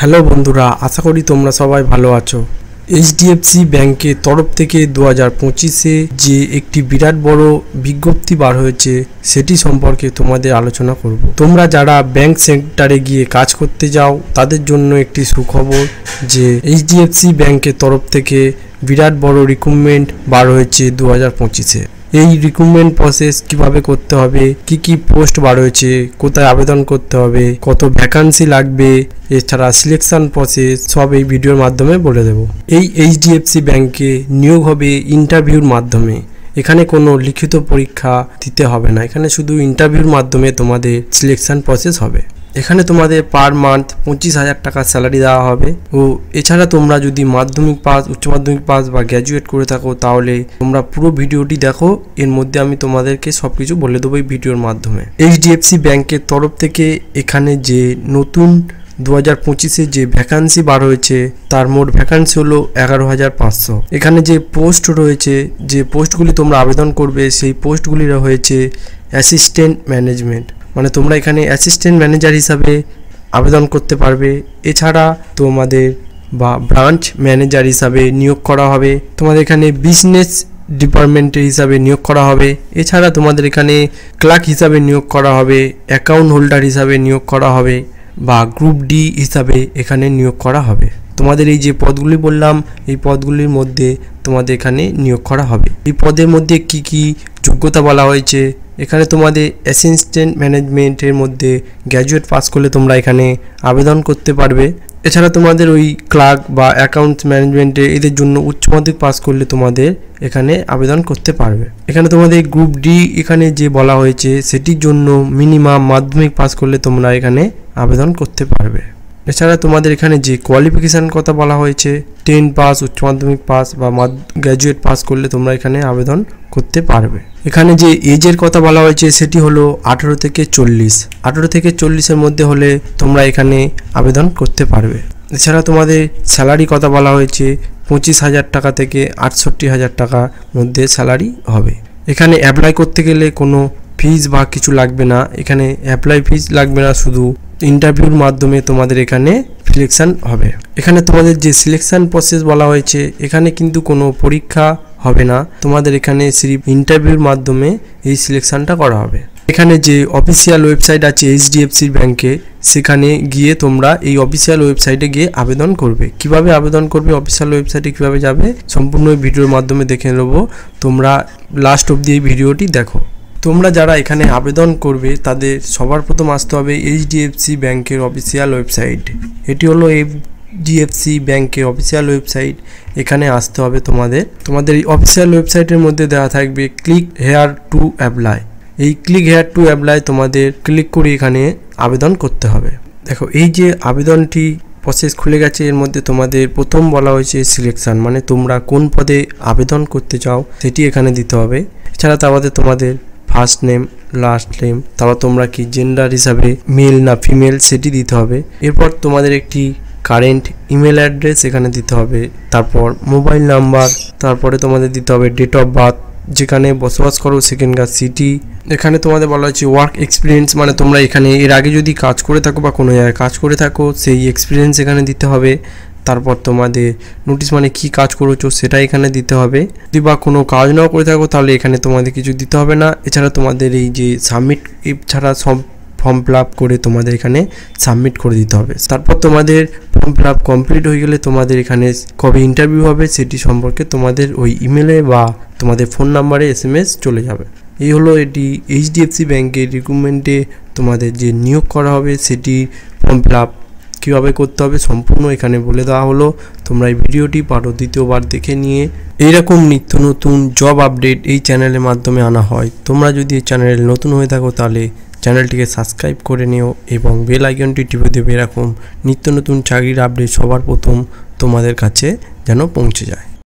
Hello বন্ধুরা, আশা করি তোমরা সবাই ভালো আছো। এইচডিএফসি ব্যাংকের তরফ থেকে 2025-এ যে একটি বিরাট বড় বিজ্ঞপ্তি বার হয়েছে সেটি সম্পর্কে তোমাদের আলোচনা করব। তোমরা যারা ব্যাংক সেক্টরে গিয়ে কাজ করতে যাও তাদের জন্য একটি সুখবর যে এইচডিএফসি ব্যাংকের তরফ থেকে বিরাট বড় রিক্রুটমেন্ট বার হয়েছে 2025-এ। এই রিক্রুটমেন্ট প্রসেস কিভাবে করতে হবে, কি পোস্ট বার হয়েছে, কোথায় আবেদন করতে হবে, কত ভ্যাকান্সি লাগবে, এছাড়া সিলেকশন প্রসেস সব এই ভিডিওর মাধ্যমে বলে দেব। এই এইচডিএফসি ব্যাংকে নিয়োগ হবে ইন্টারভিউর মাধ্যমে। এখানে কোনো লিখিত পরীক্ষা দিতে হবে না, এখানে শুধু ইন্টারভিউর মাধ্যমে তোমাদের সিলেকশন প্রসেস হবে। এখানে তোমাদের পার মান্থ 25,000 টাকা স্যালারি দেওয়া হবে। ও এছাড়া তোমরা যদি মাধ্যমিক পাস, উচ্চ মাধ্যমিক পাস বা গ্র্যাজুয়েট করে থাকো তাহলে তোমরা পুরো ভিডিওটি দেখো, এর মধ্যে আমি তোমাদেরকে সবকিছু বলে দেবো এই ভিডিওর মাধ্যমে। এইচডিএফসি ব্যাংকের তরফ থেকে এখানে যে নতুন 2025-এ যে ভ্যাকান্সি বার হয়েছে তার মোট ভ্যাকান্সি হলো 11,500। এখানে যে পোস্ট রয়েছে, যে পোস্টগুলি তোমরা আবেদন করবে সেই পোস্টগুলি হয়েছে অ্যাসিস্ট্যান্ট ম্যানেজমেন্ট, মানে তোমরা এখানে অ্যাসিস্ট্যান্ট ম্যানেজার হিসাবে আবেদন করতে পারবে। এছাড়া তোমাদের বা ব্রাঞ্চ ম্যানেজার হিসাবে নিয়োগ করা হবে, তোমাদের এখানে বিজনেস ডিপার্টমেন্টের হিসাবে নিয়োগ করা হবে। এছাড়া তোমাদের এখানে ক্লার্ক হিসাবে নিয়োগ করা হবে, অ্যাকাউন্ট হোল্ডার হিসাবে নিয়োগ করা হবে বা গ্রুপ ডি হিসাবে এখানে নিয়োগ করা হবে। তোমাদের এই যে পদগুলি বললাম এই পদগুলির মধ্যে তোমাদের এখানে নিয়োগ করা হবে। এই পদের মধ্যে কি যোগ্যতা বলা হয়েছে, এখানে তোমাদের অ্যাসিস্ট্যান্ট ম্যানেজমেন্টের মধ্যে গ্র্যাজুয়েট পাস করলে তোমরা এখানে আবেদন করতে পারবে। এছাড়া তোমাদের ওই ক্লার্ক বা অ্যাকাউন্টস ম্যানেজমেন্টে এদের জন্য উচ্চ মাধ্যমিক পাস করলে তোমাদের এখানে আবেদন করতে পারবে। এখানে তোমাদের গ্রুপ ডি এখানে যে বলা হয়েছে সেটির জন্য মিনিমাম মাধ্যমিক পাস করলে তোমরা এখানে আবেদন করতে পারবে। এছাড়া তোমাদের এখানে যে কোয়ালিফিকেশান কথা বলা হয়েছে 10 পাস, উচ্চ মাধ্যমিক পাস বা গ্র্যাজুয়েট পাস করলে তোমরা এখানে আবেদন করতে পারবে। এখানে যে এজের কথা বলা হয়েছে সেটি হলো 18 থেকে 40। 18 থেকে 40-এর মধ্যে হলে তোমরা এখানে আবেদন করতে পারবে। এছাড়া তোমাদের স্যালারি কথা বলা হয়েছে 25,000 টাকা থেকে 68,000 টাকার মধ্যে স্যালারি হবে। এখানে অ্যাপ্লাই করতে গেলে কোনো ফিজ বা কিছু লাগবে না, এখানে অ্যাপ্লাই ফিজ লাগবে না, শুধু ইন্টারভিউর মাধ্যমে তোমাদের এখানে সিলেকশন হবে। এখানে তোমাদের যে সিলেকশন প্রসেস বলা হয়েছে এখানে কিন্তু কোনো পরীক্ষা হবে না, তোমাদের এখানে সিরিফ ইন্টারভিউর মাধ্যমে এই সিলেকশনটা করা হবে। এখানে যে অফিসিয়াল ওয়েবসাইট আছে এইচডিএফসি ব্যাংকে সেখানে গিয়ে তোমরা এই অফিসিয়াল ওয়েবসাইটে গিয়ে আবেদন করবে। কিভাবে আবেদন করবে, অফিসিয়াল ওয়েবসাইটে কিভাবে যাবে সম্পূর্ণ ভিডিওর মাধ্যমে দেখে নেবো, তোমরা লাস্ট অবধি এই ভিডিওটি দেখো। তোমরা যারা এখানে আবেদন করবে তাদের সবার প্রথম আসতে হবে এইচডিএফসি ব্যাংকের অফিসিয়াল ওয়েবসাইট। এটি হলো এইচডিএফসি ব্যাংকের অফিসিয়াল ওয়েবসাইট, এখানে আসতে হবে তোমাদের এই অফিসিয়াল ওয়েবসাইটের মধ্যে দেওয়া থাকবে ক্লিক হেয়ার টু অ্যাপ্লাই। এই ক্লিক হেয়ার টু অ্যাপ্লাই তোমাদের ক্লিক করে এখানে আবেদন করতে হবে। দেখো এই যে আবেদনটি প্রসেস খুলে গেছে, এর মধ্যে তোমাদের প্রথম বলা হয়েছে সিলেকশন, মানে তোমরা কোন পদে আবেদন করতে চাও সেটি এখানে দিতে হবে। এছাড়া তোমাদের ফার্স্ট নেম, লাস্ট নেম, তারপর তোমরা কি জেন্ডার হিসাবে মেল না ফিমেল সেটি দিতে হবে। এরপর তোমাদের একটি কারেন্ট ইমেল অ্যাড্রেস এখানে দিতে হবে, তারপর মোবাইল নাম্বার, তারপরে তোমাদের দিতে হবে ডেট অফ বার্থ, যেখানে বসবাস করো সেখানকার সিটি। এখানে তোমাদের বলা হচ্ছে ওয়ার্ক এক্সপিরিয়েন্স, মানে তোমরা এখানে এর আগে যদি কাজ করে থাকো বা কোনো জায়গায় কাজ করে থাকো সেই এক্সপিরিয়েন্স এখানে দিতে হবে। তারপর তোমাদের নোটিশ মানে কি কাজ করেছো সেটা এখানে দিতে হবে। যদি বা কোনো কাজ নাও করে থাকো তাহলে এখানে তোমাদের কিছু দিতে হবে না। এছাড়া তোমাদের এই যে সাবমিট ছাড়া সব ফর্ম ফিল আপ করে তোমাদের এখানে সাবমিট করে দিতে হবে। তারপর তোমাদের ফর্ম ফিল আপ কমপ্লিট হয়ে গেলে তোমাদের এখানে কবে ইন্টারভিউ হবে সেটি সম্পর্কে তোমাদের ওই ইমেলে বা তোমাদের ফোন নাম্বারে SMS চলে যাবে। এই হলো এটি এইচডিএফসি ব্যাংকের রিক্রুটমেন্টে তোমাদের যে নিয়োগ করা হবে সেটি ফর্ম ফিল আপ কীভাবে করতে হবে সম্পূর্ণ এখানে বলে দেওয়া হলো। তোমরা এই ভিডিওটি পারো দ্বিতীয়বার দেখে নিয়ে। এইরকম নিত্য নতুন জব আপডেট এই চ্যানেলের মাধ্যমে আনা হয়। তোমরা যদি এই চ্যানেলে নতুন হয়ে থাকো তাহলে চ্যানেলটিকে সাবস্ক্রাইব করে নিও এবং বেল আইকনটি টিপে দেবে, এরকম নিত্য নতুন চাকরির আপডেট সবার প্রথম তোমাদের কাছে যেন পৌঁছে যায়।